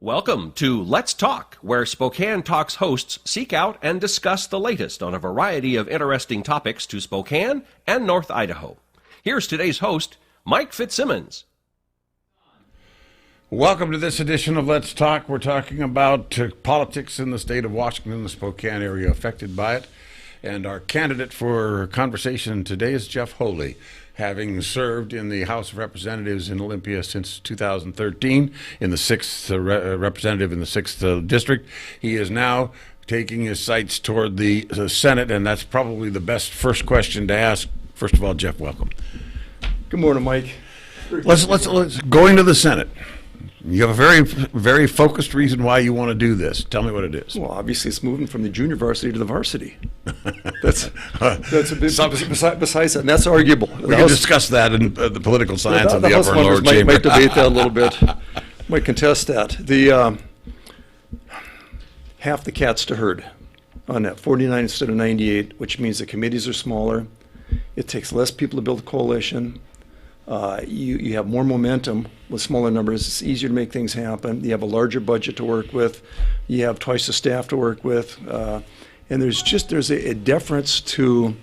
Welcome to Let's Talk, where Spokane Talks hosts seek out and discuss the latest on a variety of interesting topics to Spokane and North Idaho. Here's today's host, Mike Fitzsimmons. Welcome to this edition of Let's Talk. We're talking about politics in the state of Washington, the Spokane area affected by it. And our candidate for conversation today is Jeff Holy, having served in the House of Representatives in Olympia since 2013, in the 6th representative in the 6th district. He is now taking his sights toward the Senate, and that's probably the best first question to ask. First of all, Jeff, welcome. Good morning, Mike. Let's go into the Senate. You have a very, very focused reason why you want to do this. Tell me what it is. Well, obviously, it's moving from the junior varsity to the varsity. That's a bit besides that, and that's arguable. We can discuss that in the political science of the upper and lower chamber. Might debate that a little bit. Might contest that. The half the cats to herd on that 49 instead of 98, which means the committees are smaller. It takes less people to build a coalition. You have more momentum with smaller numbers. It's easier to make things happen. You have a larger budget to work with. You have twice the staff to work with. And there's a deference to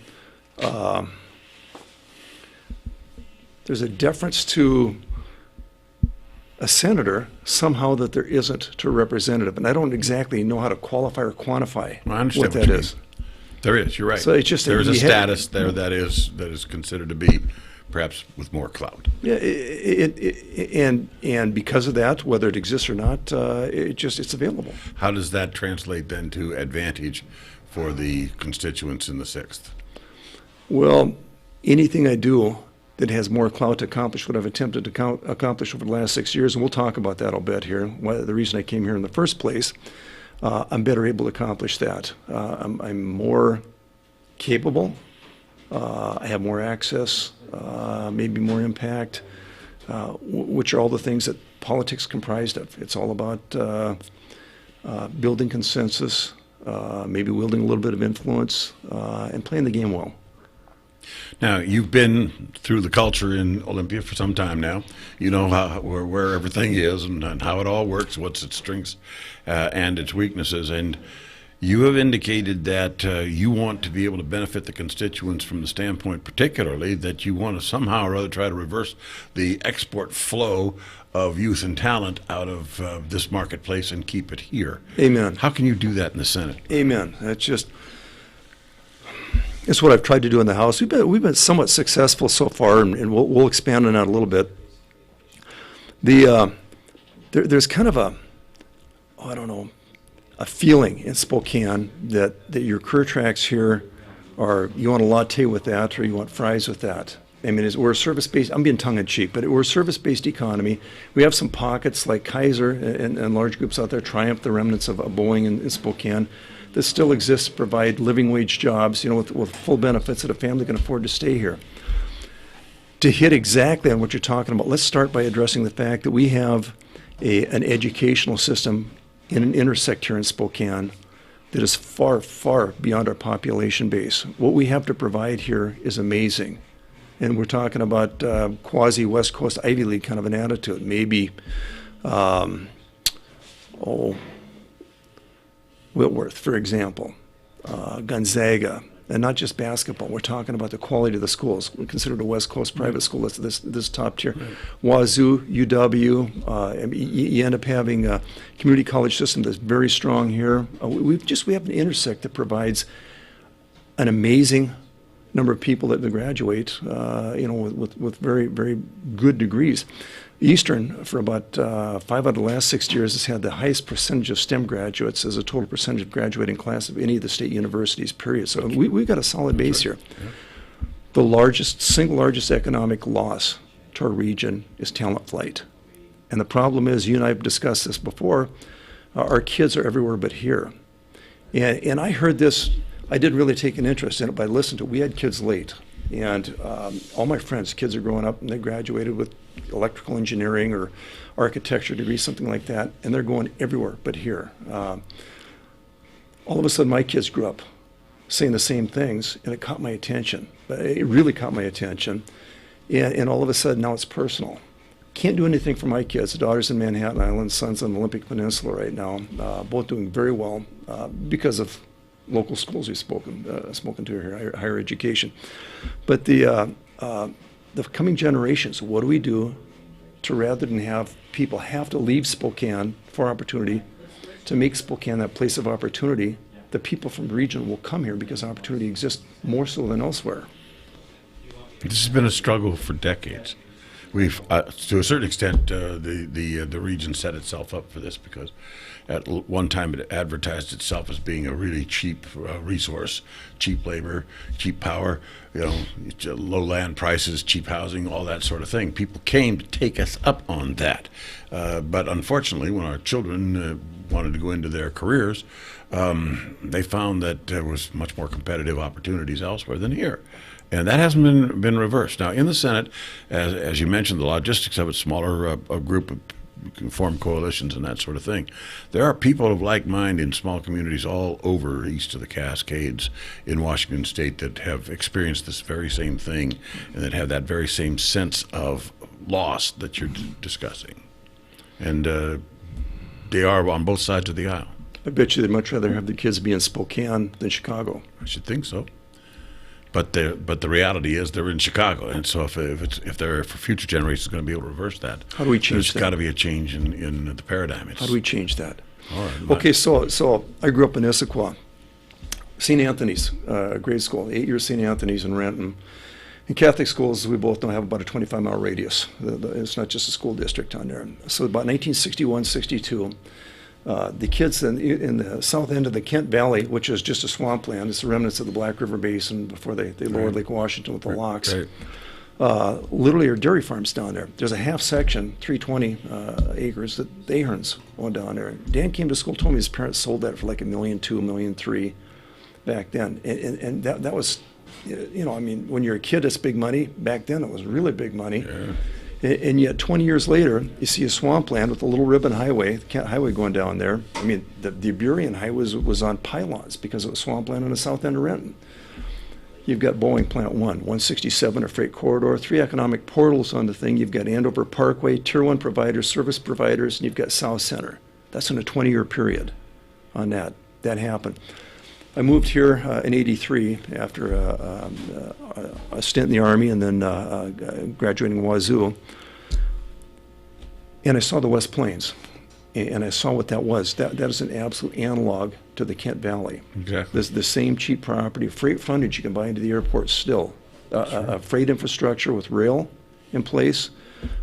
a senator somehow that there isn't to a representative. And I don't exactly know how to qualify or quantify what that is. There is, you're right. So it's just there is a status there that is considered to be perhaps with more clout. Yeah, and because of that, whether it exists or not, it's available. How does that translate then to advantage for the constituents in the 6th? Well, anything I do that has more clout to accomplish what I've attempted to accomplish over the last 6 years, and we'll talk about that a bit here, the reason I came here in the first place, I'm better able to accomplish that. I'm more capable. I have more access, maybe more impact, which are all the things that politics comprised of. It's all about building consensus, maybe wielding a little bit of influence, and playing the game well. Now, you've been through the culture in Olympia for some time now. You know where everything is and how it all works, what's its strengths and its weaknesses. And you have indicated that you want to be able to benefit the constituents from the standpoint, particularly, that you want to somehow or other try to reverse the export flow of youth and talent out of this marketplace and keep it here. Amen. How can you do that in the Senate? Amen. It's what I've tried to do in the House. We've been somewhat successful so far, and we'll expand on that a little bit. There's kind of a feeling in Spokane that your career tracks here are, you want a latte with that or you want fries with that. I mean, we're a service-based, I'm being tongue-in-cheek, but we're a service-based economy. We have some pockets like Kaiser and large groups out there, Triumph, the remnants of Boeing in Spokane, that still exist to provide living wage jobs, with full benefits that a family can afford to stay here. To hit exactly on what you're talking about, let's start by addressing the fact that we have an educational system in an intersect here in Spokane that is far, far beyond our population base. What we have to provide here is amazing. And we're talking about quasi-West Coast Ivy League kind of an attitude. Maybe, Whitworth, for example, Gonzaga, and not just basketball. We're talking about the quality of the schools. We consider it a West Coast private school. That's this top tier. Right. Wazoo, UW. You end up having a community college system that's very strong here. We have an intersect that provides an amazing number of people that graduate, with very, very good degrees. Eastern, for about 5 out of the last 6 years, has had the highest percentage of STEM graduates as a total percentage of graduating class of any of the state universities, period. So we've got a solid base here. Yeah. The single largest economic loss to our region is talent flight. And the problem is, you and I have discussed this before, our kids are everywhere but here. And I heard this, I didn't really take an interest in it, but I listened to it. We had kids late. And all my friends, kids are growing up and they graduated with electrical engineering or architecture degree, something like that, and they're going everywhere but here. All of a sudden, my kids grew up saying the same things, and it caught my attention. It really caught my attention. And all of a sudden, now it's personal. Can't do anything for my kids. The daughter's in Manhattan Island, son's on the Olympic Peninsula right now, both doing very well because of local schools we've spoken to here, higher education. But the coming generations, what do we do to, rather than have people have to leave Spokane for opportunity, to make Spokane that place of opportunity? The people from the region will come here because opportunity exists more so than elsewhere. This has been a struggle for decades. We've, to a certain extent, the region set itself up for this because at one time it advertised itself as being a really cheap resource, cheap labor, cheap power, low land prices, cheap housing, all that sort of thing. People came to take us up on that. But unfortunately, when our children wanted to go into their careers, they found that there was much more competitive opportunities elsewhere than here. And that hasn't been reversed. Now, in the Senate, as you mentioned, the logistics of it, smaller a group of can form coalitions and that sort of thing. There are people of like mind in small communities all over east of the Cascades in Washington State that have experienced this very same thing and that have that very same sense of loss that you're discussing. And they are on both sides of the aisle. I bet you they'd much rather have the kids be in Spokane than Chicago. I should think so. But the reality is they're in Chicago, and so if they're for future generations going to be able to reverse that, how do we change that? There's got to be a change in the paradigm. How do we change that? All right. Okay, so I grew up in Issaquah, St. Anthony's grade school, 8 years St. Anthony's in Renton. In Catholic schools, we both know have about a 25-mile radius. It's not just a school district on there. So about 1961, 62. The kids in the south end of the Kent Valley, which is just a swampland, it's the remnants of the Black River Basin before they lowered Lake Washington with the locks. Right. Literally are dairy farms down there. There's a half section, 320 acres, that the Ahrens owned down there. Dan came to school, told me his parents sold that for like $1.2 million, $1.3 million back then. And that was, I mean, when you're a kid, it's big money. Back then, it was really big money. Yeah. And yet 20 years later, you see a swampland with a little ribbon highway, the Kent Highway going down there. I mean, the Iberian Highway was on pylons because it was swampland on the south end of Renton. You've got Boeing Plant 1, 167, a freight corridor, 3 economic portals on the thing. You've got Andover Parkway, Tier 1 providers, service providers, and you've got South Center. That's in a 20-year period on that. That happened. I moved here in '83 after a stint in the Army and then graduating Wazoo. And I saw the West Plains, and I saw what that was. That is an absolute analog to the Kent Valley. Exactly. The same cheap property, freight frontage you can buy into the airport still, sure. Freight infrastructure with rail in place,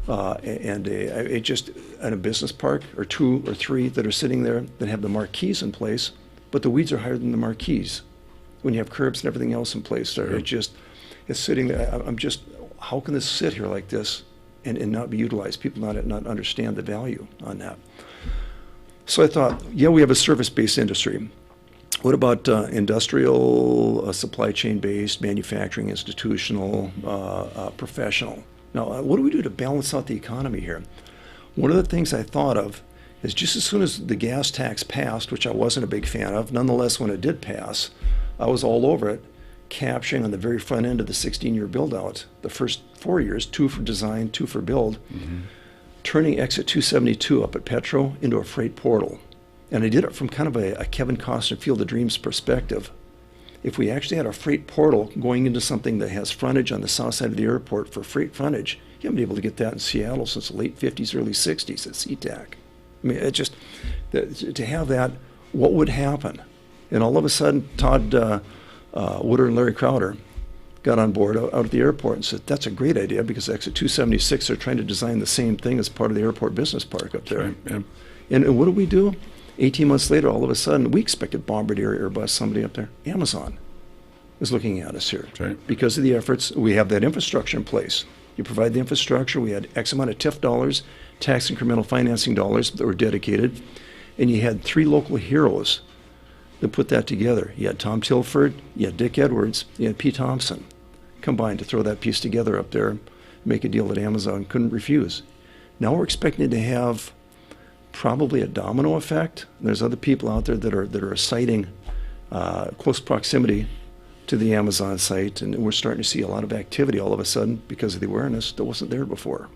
and a business park or 2 or 3 that are sitting there that have the marquees in place. But the weeds are higher than the marquees when you have curbs and everything else in place. Sure. It's sitting there. How can this sit here like this and not be utilized? People not understand the value on that. So I thought, we have a service-based industry. What about industrial, supply chain-based, manufacturing, institutional, professional? Now, what do we do to balance out the economy here? One of the things I thought of is just as soon as the gas tax passed, which I wasn't a big fan of, nonetheless, when it did pass, I was all over it, capturing on the very front end of the 16-year build-out, the first 4 years, 2 for design, 2 for build, turning exit 272 up at Petro into a freight portal. And I did it from kind of a Kevin Costner Field of Dreams perspective. If we actually had a freight portal going into something that has frontage on the south side of the airport for freight frontage, you haven't been able to get that in Seattle since the late 50s, early 60s at SeaTac. I mean, it just, to have that, what would happen? And all of a sudden, Todd Woodard and Larry Crowder got on board out at the airport and said, that's a great idea because exit 276, they're trying to design the same thing as part of the airport business park up there. Right. And what do we do? 18 months later, all of a sudden, we expected Bombardier, Airbus, somebody up there. Amazon is looking at us here. Right. Because of the efforts, we have that infrastructure in place. You provide the infrastructure, we had X amount of TIF dollars, tax incremental financing dollars that were dedicated, and you had 3 local heroes that put that together. You had Tom Tilford, you had Dick Edwards, you had Pete Thompson combined to throw that piece together up there, make a deal that Amazon couldn't refuse. Now we're expecting to have probably a domino effect. There's other people out there that are citing close proximity to the Amazon site, and we're starting to see a lot of activity all of a sudden because of the awareness that wasn't there before.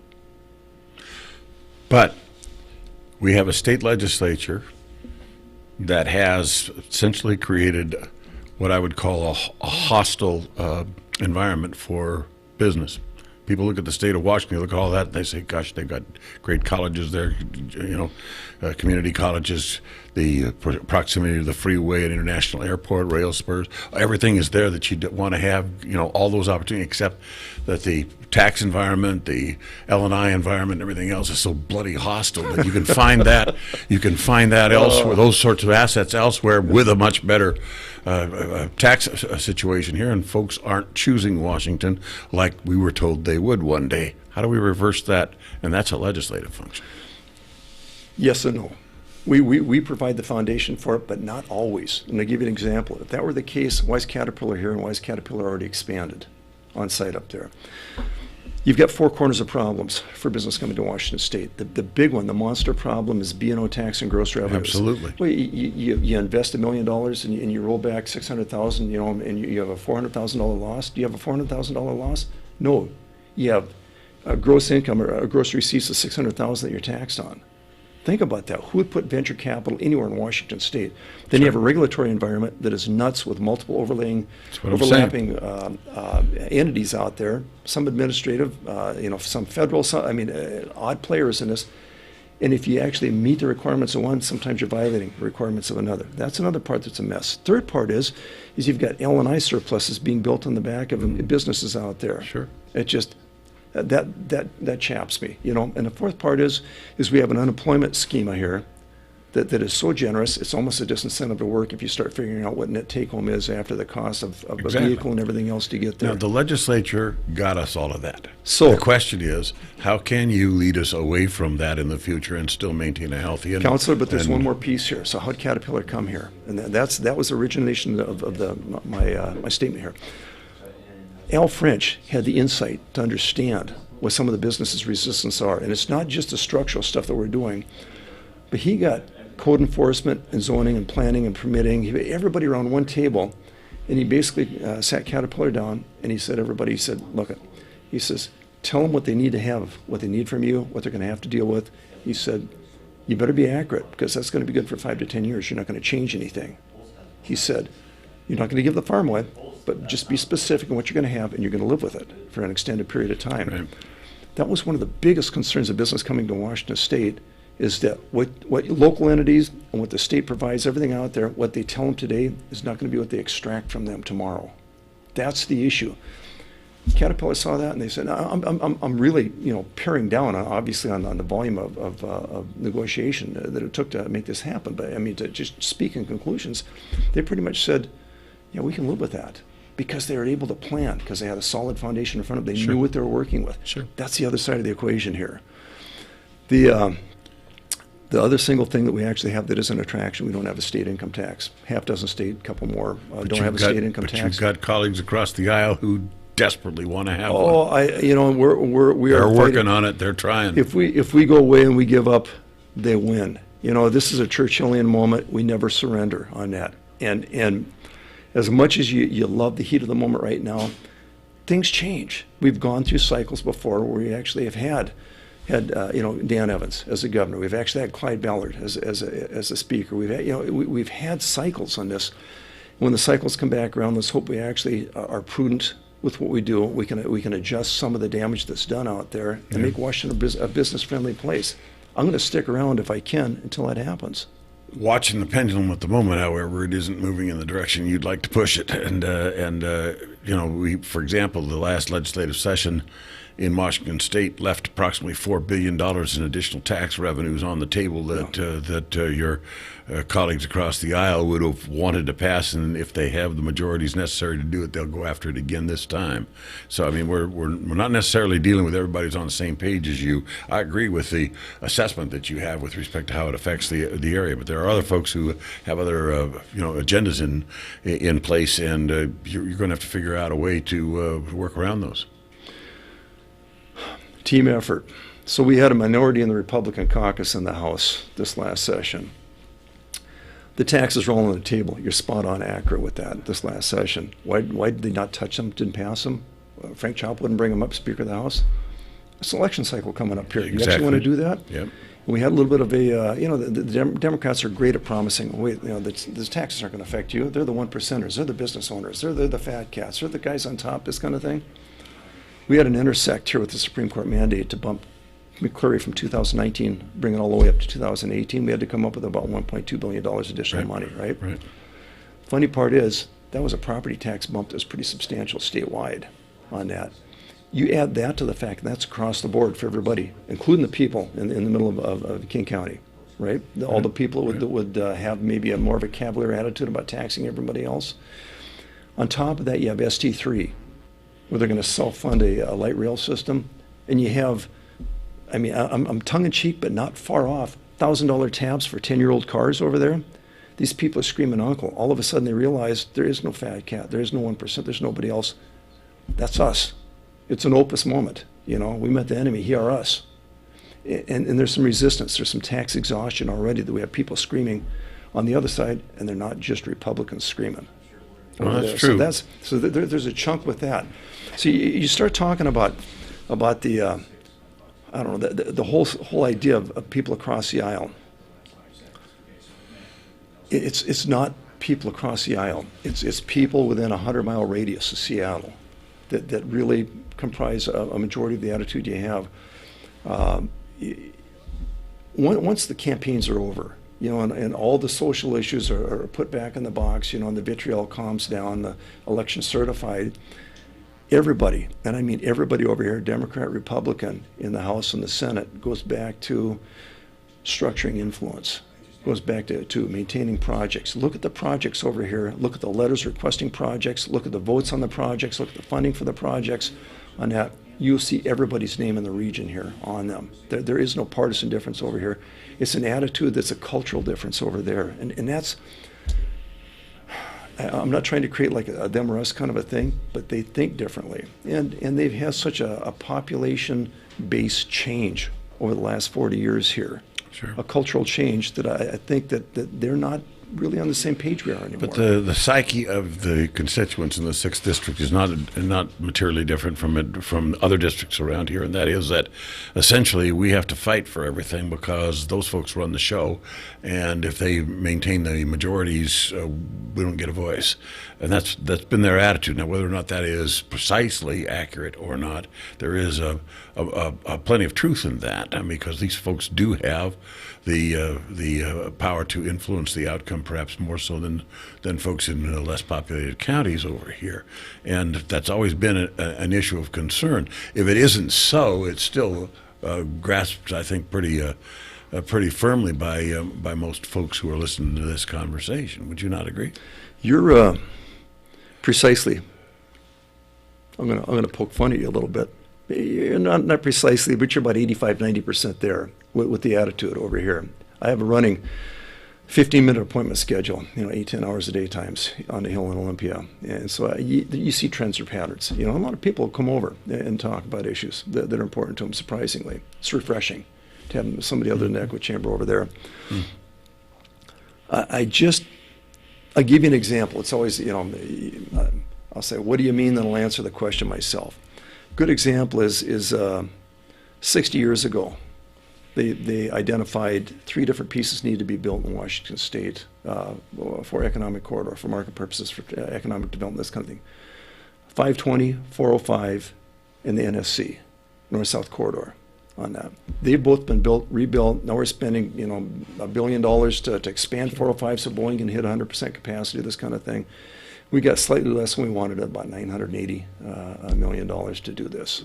But we have a state legislature that has essentially created what I would call a hostile environment for business. People look at the state of Washington, they look at all that, and they say, gosh, they've got great colleges there, community colleges, the proximity to the freeway and international airport, rail spurs, everything is there that you'd want to have, all those opportunities, except that the tax environment, the L&I environment, and everything else is so bloody hostile that you can find that elsewhere, those sorts of assets elsewhere with a much better tax situation here, and folks aren't choosing Washington like we were told they would one day. How do we reverse that? And that's a legislative function. Yes and no. We provide the foundation for it, but not always. And I'll give you an example. If that were the case, why is Caterpillar here and why is Caterpillar already expanded on site up there? You've got four corners of problems for business coming to Washington State. The big one, the monster problem, is B&O tax and gross revenues. Absolutely. Well, you invest $1 million and you roll back $600,000, and you have a $400,000 loss. Do you have a $400,000 loss? No. You have a gross income or a gross receipts of $600,000 that you're taxed on. Think about that. Who would put venture capital anywhere in Washington State? Then you have a regulatory environment that is nuts with multiple overlapping entities out there, some administrative, some federal, odd players in this. And if you actually meet the requirements of one, sometimes you're violating the requirements of another. That's another part that's a mess. Third part is you've got L&I surpluses being built on the back of businesses out there. Sure. It just... That chaps me, And the fourth part is we have an unemployment schema here that is so generous, it's almost a disincentive to work if you start figuring out what net take-home is after the cost of a vehicle and everything else to get there. Now, the legislature got us all of that. So the question is, how can you lead us away from that in the future and still maintain a healthy... Counselor, but there's one more piece here. So how'd Caterpillar come here? And that was the origination of my statement here. Al French had the insight to understand what some of the business's resistance are. And it's not just the structural stuff that we're doing, but he got code enforcement and zoning and planning and permitting, everybody around one table, and he basically sat Caterpillar down and he said, look, he says, tell them what they need to have, what they need from you, what they're going to have to deal with. He said, you better be accurate because that's going to be good for 5 to 10 years. You're not going to change anything. He said, you're not going to give the farm away, but just be specific in what you're going to have, and you're going to live with it for an extended period of time. Right. That was one of the biggest concerns of business coming to Washington State, is that what local entities and what the state provides, everything out there, what they tell them today is not going to be what they extract from them tomorrow. That's the issue. Caterpillar saw that, and they said, I'm really, paring down, obviously, on the volume of negotiation that it took to make this happen. But, to just speak in conclusions, they pretty much said, yeah, we can live with that. Because they were able to plan, because they had a solid foundation in front of them. They knew what they were working with. Sure. That's the other side of the equation here. The other single thing that we actually have that is an attraction, we don't have a state income tax. Half dozen state, a couple more don't have a state income tax. But you've got colleagues across the aisle who desperately want to have one. We are working on it. They're trying. If we go away and we give up, they win. This is a Churchillian moment. We never surrender on that. And as much as you love the heat of the moment right now, things change. We've gone through cycles before where we actually have had Dan Evans as a governor. We've actually had Clyde Ballard as a speaker. We've had cycles on this. When the cycles come back around, let's hope we actually are prudent with what we do. We can adjust some of the damage that's done out there and make Washington a business-friendly place. I'm going to stick around if I can until that happens. Watching the pendulum at the moment, however, it isn't moving in the direction you'd like to push it. We, for example, the last legislative session in Washington State left approximately $4 billion in additional tax revenues on the table that your colleagues across the aisle would have wanted to pass, and if they have the majorities necessary to do it, they'll go after it again this time. So, we're not necessarily dealing with everybody who's on the same page as you. I agree with the assessment that you have with respect to how it affects the area, but there are other folks who have other agendas in place, and you're going to have to figure out a way to work around those. Team effort. So we had a minority in the Republican caucus in the House this last session. The taxes roll on the table. You're spot on accurate with that this last session. Why did they not touch them, didn't pass them? Frank Chop wouldn't bring them up, Speaker of the House? It's an election cycle coming up here. You Exactly. actually want to do that? Yep. We had a little bit of a, the Democrats are great at promising, wait, the taxes aren't going to affect you. They're the 1%ers. They're the business owners. They're the fat cats. They're the guys on top, this kind of thing. We had an intersect here with the Supreme Court mandate to bump McCleary from 2019, bring it all the way up to 2018. We had to come up with about $1.2 billion additional money, right? Right. Funny part is, that was a property tax bump that was pretty substantial statewide on that. You add that to the fact that that's across the board for everybody, including the people in the middle of King County, right? All the people that would have maybe a more of a cavalier attitude about taxing everybody else. On top of that, you have ST3, where they're going to self-fund a light rail system, and you have, I mean, I'm tongue-in-cheek, but not far off, $1,000 tabs for 10-year-old cars over there. These people are screaming uncle. All of a sudden they realize there is no fat cat, there is no 1%, there's nobody else. That's us. It's an opus moment. We met the enemy, he or us. And there's some resistance, there's some tax exhaustion already that we have people screaming on the other side, and they're not just Republicans screaming. Well, that's true. So there's a chunk with that. So you start talking about the, I don't know, the whole idea of people across the aisle. It's not people across the aisle. It's people within a 100-mile radius of Seattle that really comprise a majority of the attitude you have. Once the campaigns are over, and all the social issues are put back in the box, and the vitriol calms down, the election certified, everybody, and I mean everybody over here, Democrat, Republican, in the House and the Senate, goes back to structuring influence, goes back to maintaining projects. Look at the projects over here. Look at the letters requesting projects. Look at the votes on the projects. Look at the funding for the projects. On that, you'll see everybody's name in the region here on them. There is no partisan difference over here. It's an attitude that's a cultural difference over there. And that's, I'm not trying to create like a them or us kind of a thing, but they think differently. And they've had such a population-based change over the last 40 years here. Sure. A cultural change that I think that they're not really on the same page we are anymore. But the psyche of the constituents in the 6th district is not materially different from other districts around here, and that is that essentially we have to fight for everything because those folks run the show, and if they maintain the majorities, we don't get a voice. And that's been their attitude. Now, whether or not that is precisely accurate or not, there is a plenty of truth in that, because these folks do have the power to influence the outcome, perhaps more so than folks in less populated counties over here, and that's always been an issue of concern. If it isn't so, it's still grasped, I think, pretty firmly by most folks who are listening to this conversation. Would you not agree? You're precisely. I'm gonna poke fun at you a little bit. You're not precisely, but you're about 85-90% there with the attitude over here. I have a running 15-minute appointment schedule, 8-10 hours a day times on the Hill in Olympia. And so you see trends or patterns. A lot of people come over and talk about issues that are important to them, surprisingly. It's refreshing to have somebody other than the echo chamber over there. I'll give you an example. It's always, I'll say, what do you mean? Then I'll answer the question myself. Good example is 60 years ago, they identified 3 different pieces needed to be built in Washington State for economic corridor, for market purposes, for economic development, this kind of thing. 520, 405, and the NSC, North-South Corridor on that. They've both been built, rebuilt. Now we're spending, $1 billion to expand 405 so Boeing can hit 100% capacity, this kind of thing. We got slightly less than we wanted, about $980 million to do this.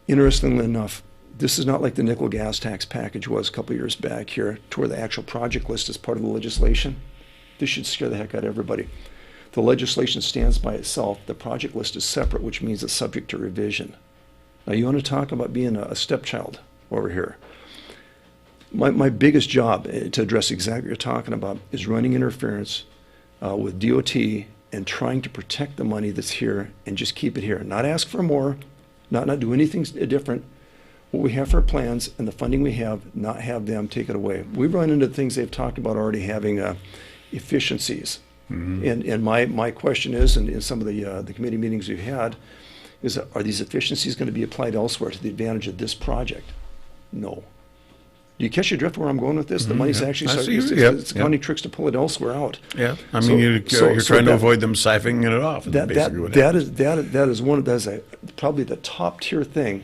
Interestingly enough, this is not like the nickel gas tax package was a couple years back here, to where the actual project list is part of the legislation. This should scare the heck out of everybody. The legislation stands by itself. The project list is separate, which means it's subject to revision. Now, you want to talk about being a stepchild over here. My biggest job to address exactly what you're talking about is running interference with DOT and trying to protect the money that's here and just keep it here. Not ask for more, not do anything different. What we have for our plans and the funding we have, not have them take it away. We've run into things they've talked about already having efficiencies. Mm-hmm. And my question is, and in some of the committee meetings we've had, Are these efficiencies going to be applied elsewhere to the advantage of this project? No. Do you catch your drift where I'm going with this? The money's actually it's accounting tricks to pull it elsewhere out. Yeah, I mean, you're trying to avoid them siphoning it off. That is probably the top tier thing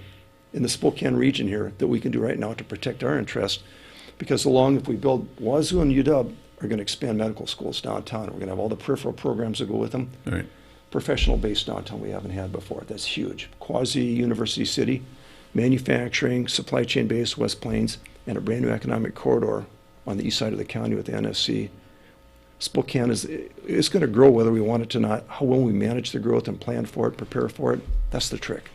in the Spokane region here that we can do right now to protect our interest, because if we build Wazoo and UW are going to expand medical schools downtown. We're going to have all the peripheral programs that go with them. Right. Professional-based downtown we haven't had before. That's huge. Quasi-university city, manufacturing, supply chain-based West Plains, and a brand new economic corridor on the east side of the county with the NSC. Spokane it's going to grow whether we want it to not. How well we manage the growth and plan for it, prepare for it, that's the trick.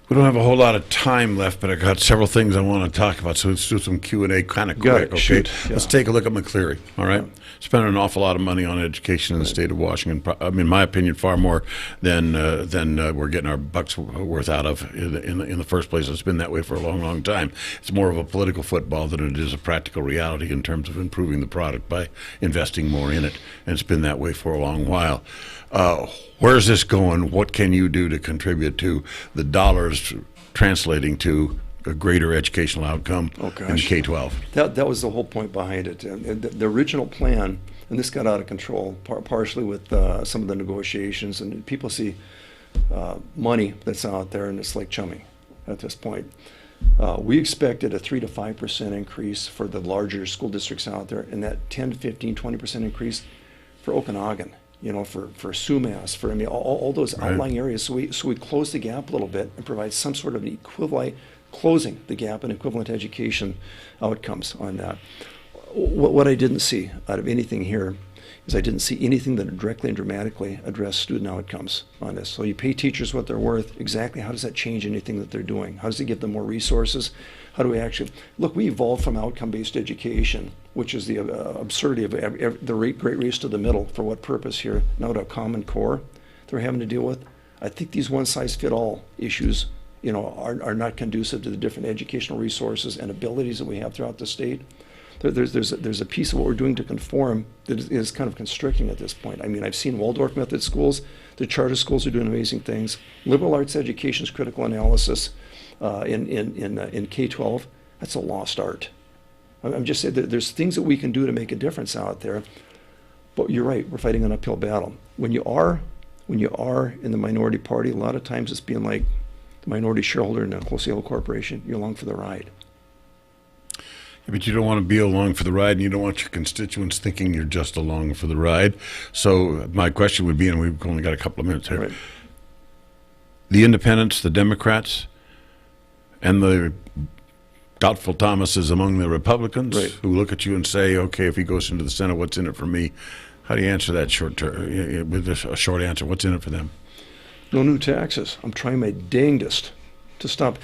We don't have a whole lot of time left, but I got several things I want to talk about, so let's do some Q&A kind of quick. Okay, shoot. Yeah. Let's take a look at McCleary, all right? Yeah. Spending an awful lot of money on education in the state of Washington. I mean, in my opinion, far more than we're getting our bucks worth out of in the first place. It's been that way for a long, long time. It's more of a political football than it is a practical reality in terms of improving the product by investing more in it, and it's been that way for a long while. Where's this going? What can you do to contribute to the dollars translating to a greater educational outcome in K-12? That was the whole point behind it. The original plan, and this got out of control, partially with some of the negotiations, and people see money that's out there, and it's like chumming at this point. We expected a 3 to 5% increase for the larger school districts out there, and that 10 to 15, 20% increase for Okanagan. For Sumas, all those outlying areas. So we close the gap a little bit and provide some sort of an equivalent, closing the gap in equivalent education outcomes on that. What I didn't see out of anything here is I didn't see anything that directly and dramatically addressed student outcomes on this. So you pay teachers what they're worth. Exactly how does that change anything that they're doing? How does it give them more resources? How do we actually look? We evolved from outcome-based education, which is the absurdity of the great race to the middle. For what purpose here? Now to a common core they're having to deal with. I think these one-size-fit-all issues, are not conducive to the different educational resources and abilities that we have throughout the state. There's a piece of what we're doing to conform that is kind of constricting at this point. I mean, I've seen Waldorf method schools. The charter schools are doing amazing things. Liberal arts education's critical analysis in K-12, that's a lost art. I'm just saying that there's things that we can do to make a difference out there. But you're right, we're fighting an uphill battle. When you are in the minority party, a lot of times it's being like the minority shareholder in a wholesale corporation. You're along for the ride. But you don't want to be along for the ride, and you don't want your constituents thinking you're just along for the ride. So my question would be, and we've only got a couple of minutes here, right. The independents, the Democrats, and the doubtful Thomases among the Republicans, right, who look at you and say, okay, if he goes into the Senate, what's in it for me? How do you answer that with a short answer? What's in it for them? No new taxes. I'm trying my dangest to stop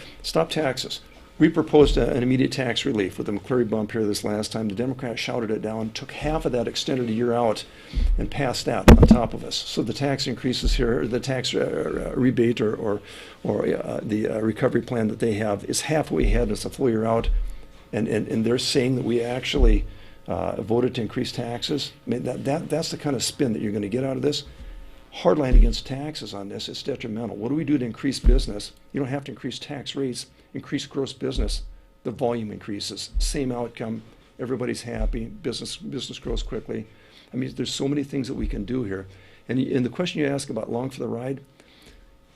taxes. We proposed an immediate tax relief with the McCleary bump here this last time. The Democrats shouted it down, took half of that, extended a year out, and passed that on top of us. So the tax increases here, the tax rebate or the recovery plan that they have is half what we had, and it's a full year out. And they're saying that we actually voted to increase taxes. I mean, that's the kind of spin that you're going to get out of this. Hardline against taxes on this is detrimental. What do we do to increase business? You don't have to increase tax rates, increase gross business. The volume increases. Same outcome. Everybody's happy. Business grows quickly. I mean, there's so many things that we can do here. And the question you ask about long for the ride,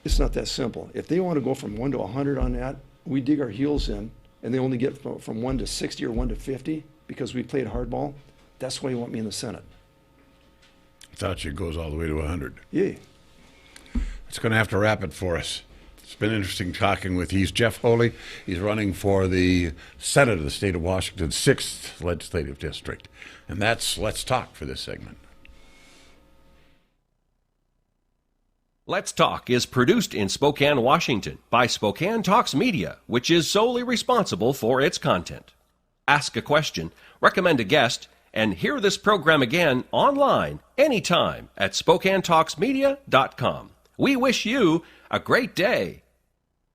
it's not that simple. If they want to go from 1 to 100 on that, we dig our heels in, and they only get from 1 to 60 or 1 to 50 because we played hardball. That's why you want me in the Senate. I thought it goes all the way to 100. Yeah. It's going to have to wrap it for us. It's been interesting talking with you. He's Jeff Holy. He's running for the Senate of the state of Washington's 6th legislative district. And that's Let's Talk for this segment. Let's Talk is produced in Spokane, Washington by Spokane Talks Media, which is solely responsible for its content. Ask a question, recommend a guest, and hear this program again online anytime at SpokaneTalksMedia.com. We wish you a great day